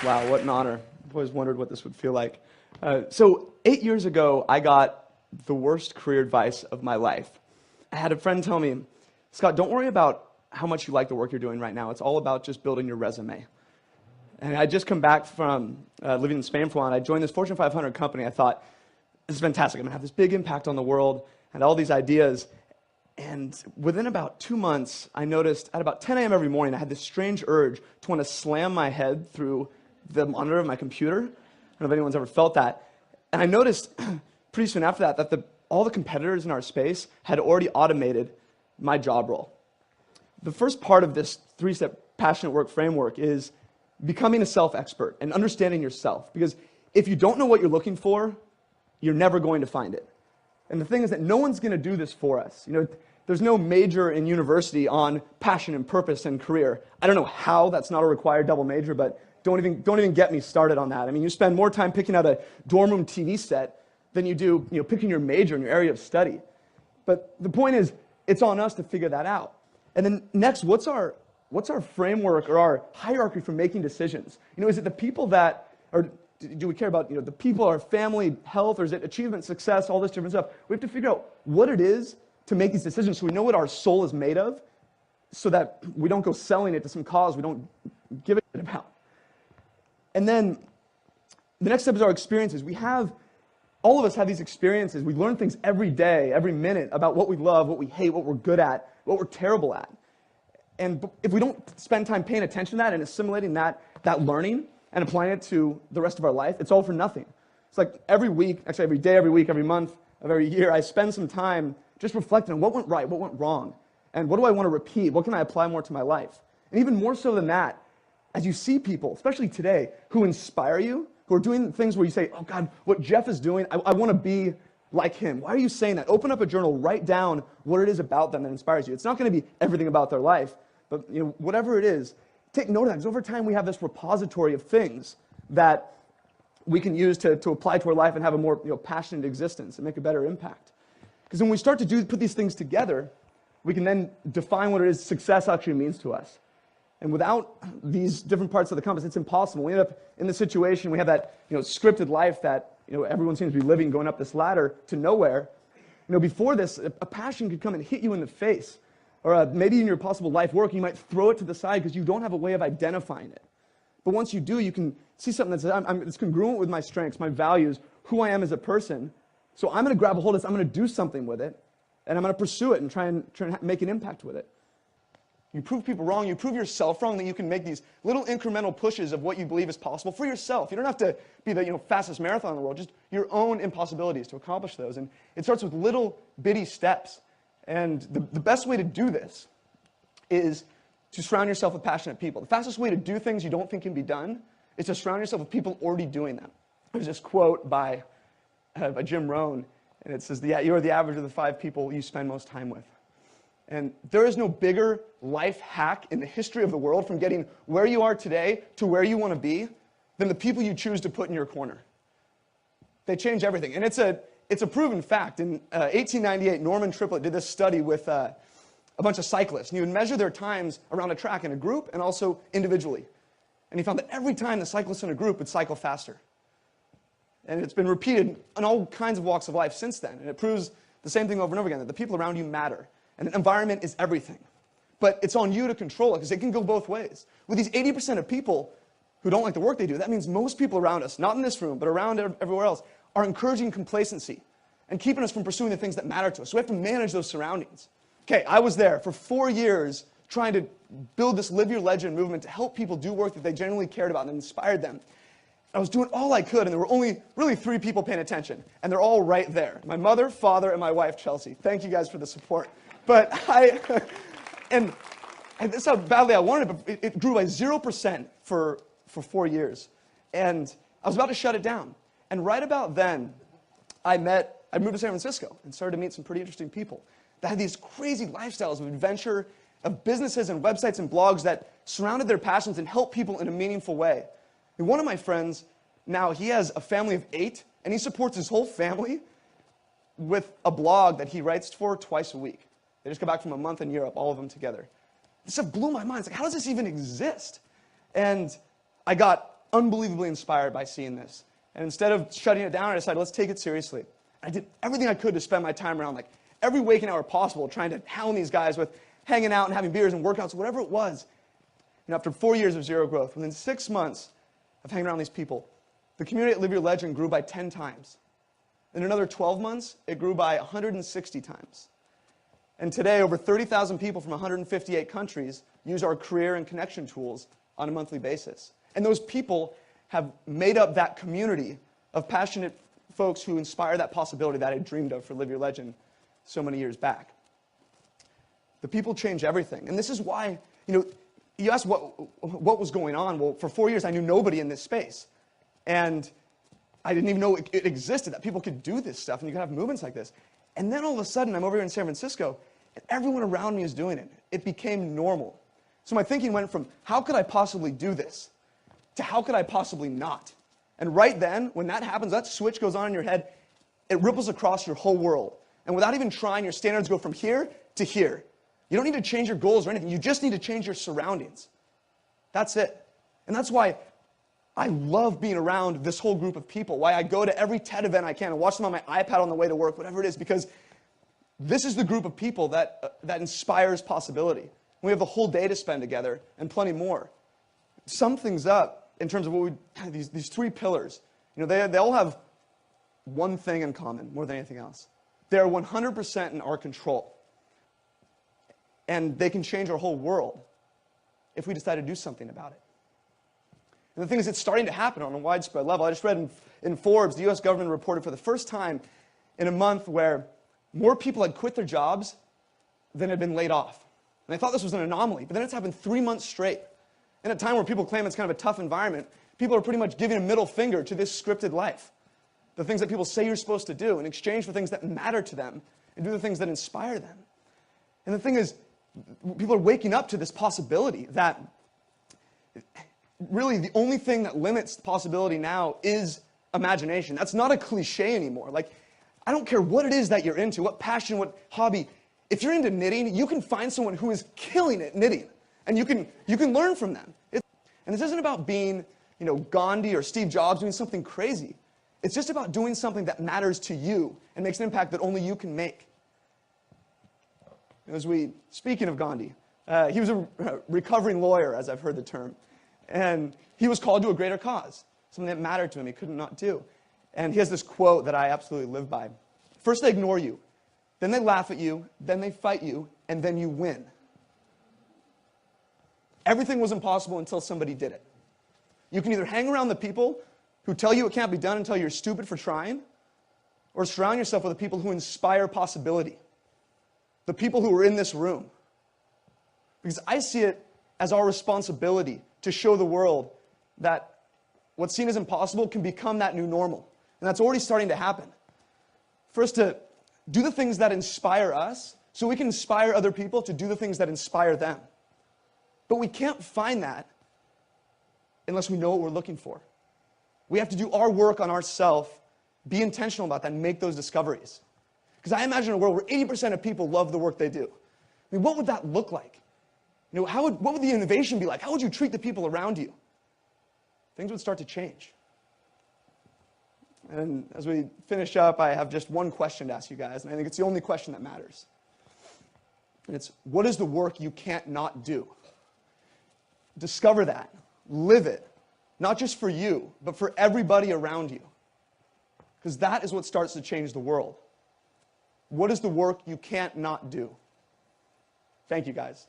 Wow, what an honor. I've always wondered what this would feel like. So 8 years ago, I got the worst career advice of my life. I had a friend tell me, Scott, don't worry about how much you like the work you're doing right now. It's all about just building your resume. And I'd just come back from living in Spain for a while, and I joined this Fortune 500 company. I thought, this is fantastic. I'm going to have this big impact on the world and all these ideas. And within about 2 months, I noticed at about 10 a.m. every morning, I had this strange urge to want to slam my head through the monitor of my computer. I don't know if anyone's ever felt that. And I noticed pretty soon after that all the competitors in our space had already automated my job role. The first part of this three-step passionate work framework is becoming a self-expert and understanding yourself. Because if you don't know what you're looking for, you're never going to find it. And the thing is that no one's going to do this for us. There's no major in university on passion and purpose and career. I don't know how that's not a required double major, but don't even get me started on that. I mean, you spend more time picking out a dorm room TV set than you do, picking your major and your area of study. But the point is, it's on us to figure that out. And then next, what's our framework or our hierarchy for making decisions? Is it the people that, or do we care about the people, our family, health, or is it achievement, success, all this different stuff? We have to figure out what it is to make these decisions so we know what our soul is made of, so that we don't go selling it to some cause we don't give a shit about. And then the next step is our experiences. All of us have these experiences. We learn things every day, every minute about what we love, what we hate, what we're good at, what we're terrible at. And if we don't spend time paying attention to that and assimilating that learning and applying it to the rest of our life, it's all for nothing. It's like every week, actually every day, every week, every month of every year, I spend some time just reflecting on what went right, what went wrong, and what do I want to repeat? What can I apply more to my life? And even more so than that, as you see people, especially today, who inspire you, who are doing things where you say, oh God, what Jeff is doing, I want to be like him. Why are you saying that? Open up a journal, write down what it is about them that inspires you. It's not going to be everything about their life, but whatever it is, take note of that, because over time we have this repository of things that we can use to apply to our life and have a more passionate existence and make a better impact. Because when we start to put these things together, we can then define what it is success actually means to us. And without these different parts of the compass, it's impossible. We end up in the situation, we have that scripted life that everyone seems to be living, going up this ladder to nowhere. Before this, a passion could come and hit you in the face. Or maybe in your possible life work, you might throw it to the side because you don't have a way of identifying it. But once you do, you can see something that says, it's congruent with my strengths, my values, who I am as a person. So I'm going to grab a hold of this, I'm going to do something with it, and I'm going to pursue it and try and make an impact with it. You prove people wrong, you prove yourself wrong, that you can make these little incremental pushes of what you believe is possible for yourself. You don't have to be the fastest marathon in the world, just your own impossibilities to accomplish those. And it starts with little bitty steps. And the best way to do this is to surround yourself with passionate people. The fastest way to do things you don't think can be done is to surround yourself with people already doing them. There's this quote by Jim Rohn, and it says, you are the average of the 5 people you spend most time with. And there is no bigger life hack in the history of the world from getting where you are today to where you want to be than the people you choose to put in your corner. They change everything. And it's a proven fact. In 1898, Norman Triplett did this study with a bunch of cyclists. And he would measure their times around a track in a group and also individually. And he found that every time the cyclists in a group would cycle faster. And it's been repeated in all kinds of walks of life since then. And it proves the same thing over and over again, that the people around you matter. And the environment is everything. But it's on you to control it, because it can go both ways. With these 80% of people who don't like the work they do, that means most people around us, not in this room, but around everywhere else, are encouraging complacency and keeping us from pursuing the things that matter to us. So we have to manage those surroundings. Okay, I was there for 4 years trying to build this Live Your Legend movement to help people do work that they genuinely cared about and inspired them. I was doing all I could, and there were only really 3 people paying attention, and they're all right there. My mother, father, and my wife, Chelsea. Thank you guys for the support. But and this is how badly I wanted it, but it grew by 0% for 4 years. And I was about to shut it down. And right about then, I moved to San Francisco and started to meet some pretty interesting people that had these crazy lifestyles of adventure, of businesses and websites and blogs that surrounded their passions and helped people in a meaningful way. And one of my friends, now he has a family of 8, and he supports his whole family with a blog that he writes for twice a week. They just got back from a month in Europe, all of them together. This stuff blew my mind. It's like, how does this even exist? And I got unbelievably inspired by seeing this. And instead of shutting it down, I decided, let's take it seriously. I did everything I could to spend my time around, like, every waking hour possible, trying to hound these guys with hanging out and having beers and workouts, whatever it was. After 4 years of zero growth, within 6 months of hanging around these people, the community at Live Your Legend grew by 10 times. In another 12 months, it grew by 160 times. And today, over 30,000 people from 158 countries use our career and connection tools on a monthly basis. And those people have made up that community of passionate folks who inspire that possibility that I dreamed of for Live Your Legend so many years back. The people change everything. And this is why, you asked what was going on. Well, for 4 years, I knew nobody in this space. And I didn't even know it existed, that people could do this stuff and you could have movements like this. And then all of a sudden, I'm over here in San Francisco, and everyone around me is doing it. It became normal. So my thinking went from, how could I possibly do this, to how could I possibly not? And right then, when that happens, that switch goes on in your head, it ripples across your whole world. And without even trying, your standards go from here to here. You don't need to change your goals or anything. You just need to change your surroundings. That's it. And that's why I love being around this whole group of people, why I go to every TED event I can and watch them on my iPad on the way to work, whatever it is, because this is the group of people that inspires possibility. We have the whole day to spend together and plenty more. Sum things up in terms of what these three pillars. They all have one thing in common more than anything else. They're 100% in our control. And they can change our whole world if we decide to do something about it. And the thing is, it's starting to happen on a widespread level. I just read in Forbes, the U.S. government reported for the first time in a month where more people had quit their jobs than had been laid off. And I thought this was an anomaly, but then it's happened 3 months straight. In a time where people claim it's kind of a tough environment, people are pretty much giving a middle finger to this scripted life. The things that people say you're supposed to do in exchange for things that matter to them and do the things that inspire them. And the thing is, people are waking up to this possibility that really the only thing that limits possibility now is imagination. That's not a cliche anymore. Like, I don't care what it is that you're into, what passion, what hobby. If you're into knitting, you can find someone who is killing it knitting, and you can learn from them. And this isn't about being, Gandhi or Steve Jobs doing something crazy. It's just about doing something that matters to you and makes an impact that only you can make. Speaking of Gandhi, he was a recovering lawyer, as I've heard the term. And he was called to a greater cause, something that mattered to him he could not do. And he has this quote that I absolutely live by. First they ignore you, then they laugh at you, then they fight you, and then you win. Everything was impossible until somebody did it. You can either hang around the people who tell you it can't be done until you're stupid for trying, or surround yourself with the people who inspire possibility. The people who are in this room. Because I see it as our responsibility to show the world that what's seen as impossible can become that new normal. And that's already starting to happen. For us to do the things that inspire us, so we can inspire other people to do the things that inspire them. But we can't find that unless we know what we're looking for. We have to do our work on ourselves, be intentional about that, and make those discoveries. Because I imagine a world where 80% of people love the work they do. I mean, what would that look like? What would the innovation be like? How would you treat the people around you? Things would start to change. And as we finish up, I have just one question to ask you guys, and I think it's the only question that matters. And it's, what is the work you can't not do? Discover that. Live it. Not just for you, but for everybody around you. Because that is what starts to change the world. What is the work you can't not do? Thank you, guys.